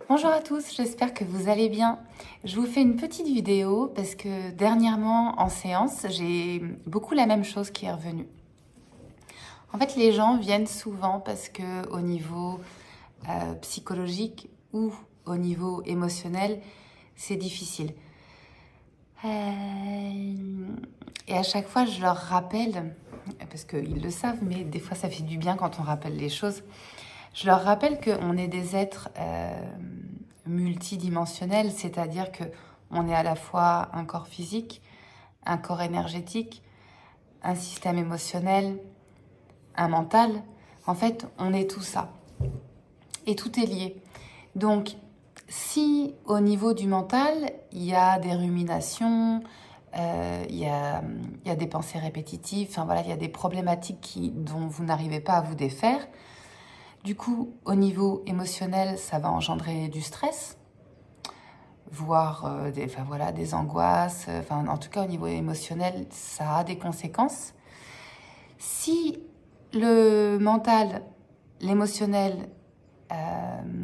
Bonjour à tous, j'espère que vous allez bien. Je vous fais une petite vidéo parce que dernièrement en séance, j'ai beaucoup la même chose qui est revenue. En fait, les gens viennent souvent parce que au niveau psychologique ou au niveau émotionnel, c'est difficile. Et à chaque fois, je leur rappelle, parce qu'ils le savent, mais des fois ça fait du bien quand on rappelle les choses, je leur rappelle qu'on est des êtres multidimensionnels, c'est-à-dire que on est à la fois un corps physique, un corps énergétique, un système émotionnel, un mental. En fait, on est tout ça. Et tout est lié. Donc, si au niveau du mental, il y a des ruminations, il y a des pensées répétitives, enfin voilà, il y a des problématiques dont vous n'arrivez pas à vous défaire. Du coup, au niveau émotionnel, ça va engendrer du stress, voire des angoisses. En tout cas, au niveau émotionnel, ça a des conséquences. Si le mental, l'émotionnel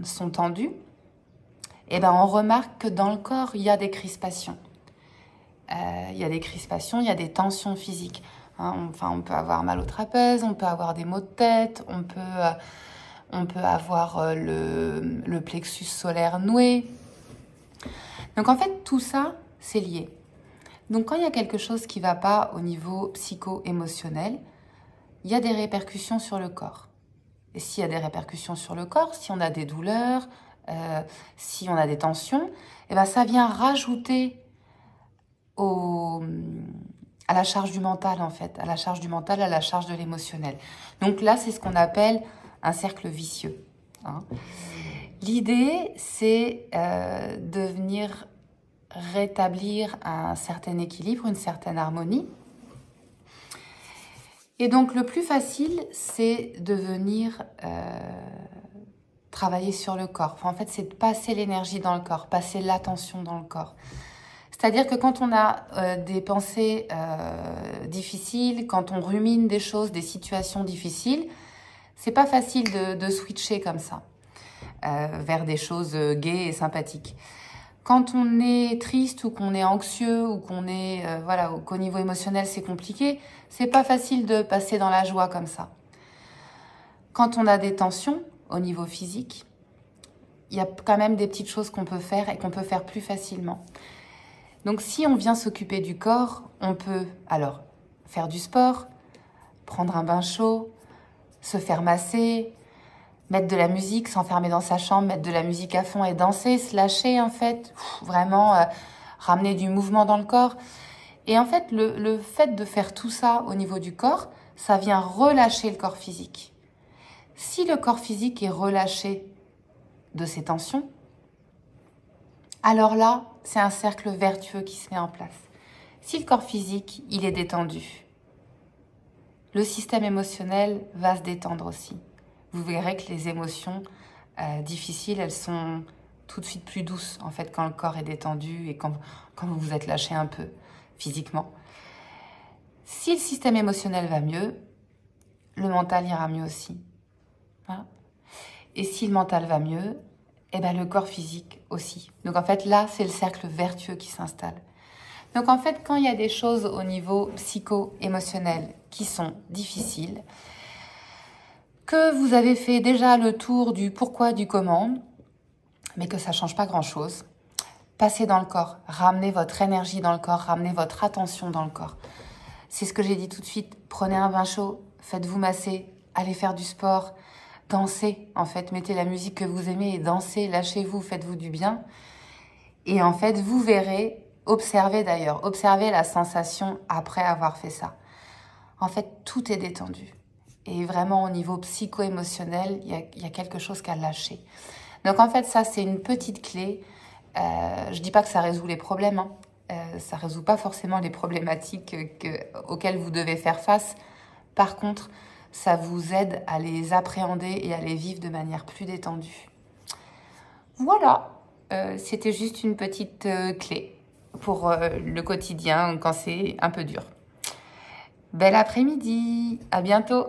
sont tendus, eh ben, on remarque que dans le corps, il y a des crispations. Il y a des crispations, il y a des tensions physiques. On peut avoir mal au trapèze, on peut avoir des maux de tête, on peut avoir le plexus solaire noué. Donc en fait, tout ça, c'est lié. Donc quand il y a quelque chose qui ne va pas au niveau psycho-émotionnel, il y a des répercussions sur le corps. Et s'il y a des répercussions sur le corps, si on a des douleurs, si on a des tensions, eh ben ça vient rajouter à la charge du mental en fait, à la charge du mental, à la charge de l'émotionnel. Donc là, c'est ce qu'on appelle un cercle vicieux. L'idée, c'est de venir rétablir un certain équilibre, une certaine harmonie. Et donc le plus facile, c'est de venir travailler sur le corps. En fait, c'est de passer l'énergie dans le corps, passer l'attention dans le corps. C'est-à-dire que quand on a des pensées difficiles, quand on rumine des choses, des situations difficiles, c'est pas facile de switcher comme ça vers des choses gaies et sympathiques. Quand on est triste ou qu'on est anxieux ou qu'on est qu'au niveau émotionnel c'est compliqué, c'est pas facile de passer dans la joie comme ça. Quand on a des tensions au niveau physique, il y a quand même des petites choses qu'on peut faire et qu'on peut faire plus facilement. Donc si on vient s'occuper du corps, on peut alors faire du sport, prendre un bain chaud, se faire masser, mettre de la musique, s'enfermer dans sa chambre, mettre de la musique à fond et danser, se lâcher en fait, vraiment ramener du mouvement dans le corps. Et en fait, le fait de faire tout ça au niveau du corps, ça vient relâcher le corps physique. Si le corps physique est relâché de ses tensions, alors là, c'est un cercle vertueux qui se met en place. Si le corps physique, il est détendu, le système émotionnel va se détendre aussi. Vous verrez que les émotions difficiles, elles sont tout de suite plus douces en fait quand le corps est détendu et quand vous vous êtes lâché un peu physiquement. Si le système émotionnel va mieux, le mental ira mieux aussi. Voilà. Et si le mental va mieux, eh ben le corps physique aussi. Donc en fait là, c'est le cercle vertueux qui s'installe. Donc en fait, quand il y a des choses au niveau psycho-émotionnel qui sont difficiles, que vous avez fait déjà le tour du pourquoi, du comment, mais que ça ne change pas grand-chose, passez dans le corps, ramenez votre énergie dans le corps, ramenez votre attention dans le corps. C'est ce que j'ai dit tout de suite, prenez un bain chaud, faites-vous masser, allez faire du sport, dansez en fait, mettez la musique que vous aimez et dansez, lâchez-vous, faites-vous du bien. Et en fait, vous verrez, observez d'ailleurs, observez la sensation après avoir fait ça. En fait, tout est détendu. Et vraiment, au niveau psycho-émotionnel, il y a quelque chose qu'à lâcher. Donc en fait, ça, c'est une petite clé. Je dis pas que ça résout les problèmes. Ça résout pas forcément les problématiques auxquelles vous devez faire face. Par contre, ça vous aide à les appréhender et à les vivre de manière plus détendue. Voilà, c'était juste une petite clé pour le quotidien quand c'est un peu dur. Bel après-midi, à bientôt!